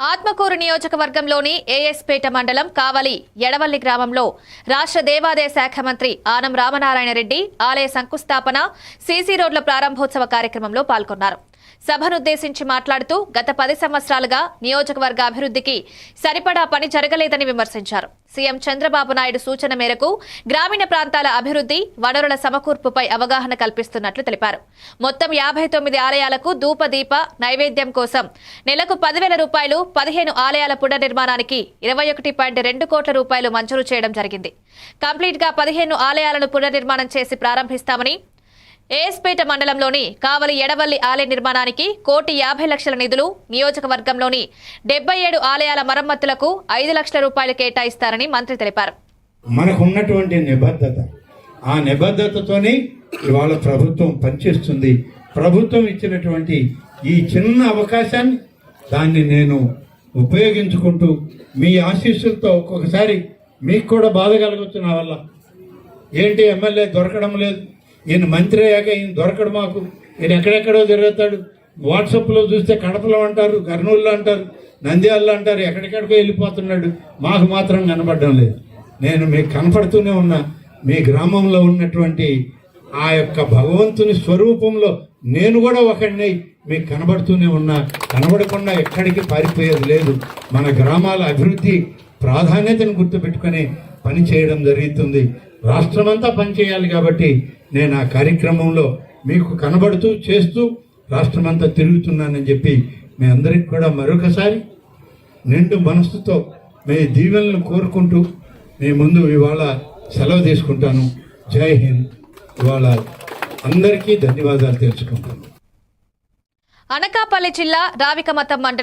ఆత్మకూరు నియోజకవర్గంలోని ఏఎస్పేట మండలం కావలి ఎడవల్లి గ్రామంలో రాష్ట్ర దేవాదాయ శాఖ మంత్రి ఆనం రామనారాయణ రెడ్డి ఆలయ శంకుస్థాపన సీసీ రోడ్ల ప్రారంభోత్సవ కార్యక్రమంలో పాల్గొన్నారు. సభనుద్దేశించి మాట్లాడుతూ గత 10 సంవత్సరాలుగా నియోజకవర్గ అభివృద్ధికి సరిపడా పని జరగలేదని విమర్శించారు. సీఎం చంద్రబాబు నాయుడు సూచన మేరకు గ్రామీణ ప్రాంతాల అభివృద్ధి, వనరుల సమకూర్పుపై అవగాహన కల్పిస్తున్నట్లు తెలిపారు. మొత్తం 59 ఆలయాలకు ధూపదీప నైవేద్యం కోసం నెలకు 10,000 రూపాయలు, 15 ఆలయాల పునర్నిర్మాణానికి 21.2 కోట్ల రూపాయలు మంజూరు చేయడం జరిగింది. కంప్లీట్ గా 15 ఆలయాలను పునర్నిర్మాణం చేసి ప్రారంభిస్తామని, ఏఎస్పేట మండలంలోని కావలి ఎడవల్లి ఆలయ నిర్మాణానికి 1,50,00,000 నిధులు, నియోజకవర్గంలోని 77 ఆలయాల మరమ్మతులకు 5 లక్షల రూపాయలు కేటాయిస్తారని మంత్రి తెలిపారు. మనకున్నటువంటి నిబద్ధత, ఆ నిబద్ధతతోనే ఇవాళ ప్రభుత్వం పనిచేస్తుంది. ప్రభుత్వం ఇచ్చినటువంటి ఈ చిన్న అవకాశాన్ని దాన్ని నేను ఉపయోగించుకుంటూ మీ ఆశీస్సులతో ఒక్కొక్కసారి మీకు కూడా బాధ కలగొచ్చు. నా వల్ల ఏంటి ఎమ్మెల్యే దొరకడం లేదు, ఈయన మంత్రి అయ్యాక ఈయన దొరకడు, మాకు ఈయన ఎక్కడెక్కడో తిరుగుతాడు. వాట్సాప్లో చూస్తే కడపలో అంటారు, కర్నూలులో అంటారు, నంద్యాలలో అంటారు, ఎక్కడెక్కడికో వెళ్ళిపోతున్నాడు. మాకు మాత్రం కనపడడం లేదు. నేను మీకు కనపడుతూనే ఉన్నా. మీ గ్రామంలో ఉన్నటువంటి ఆ యొక్క భగవంతుని స్వరూపంలో నేను కూడా ఒకడిని మీకు కనబడుతూనే ఉన్నా. కనబడకుండా ఎక్కడికి పారిపోయేది లేదు. మన గ్రామాల అభివృద్ధి ప్రాధాన్యతను గుర్తుపెట్టుకుని పని చేయడం జరుగుతుంది. రాష్ట్రమంతా పనిచేయాలి కాబట్టి నేను ఆ కార్యక్రమంలో మీకు కనబడుతూ చేస్తూ రాష్ట్రమంతా తిరుగుతున్నానని చెప్పి మీ అందరికి కూడా మరొకసారి నిండు మనస్సుతో మీ దీవెనలను కోరుకుంటూ మీ ముందు ఇవాళ సెలవు తీసుకుంటాను. జై హింద్. ఇవాళ అందరికీ ధన్యవాదాలు తెలుసుకుంటాను. అనకాపల్లి జిల్లా రావికమతం మండలం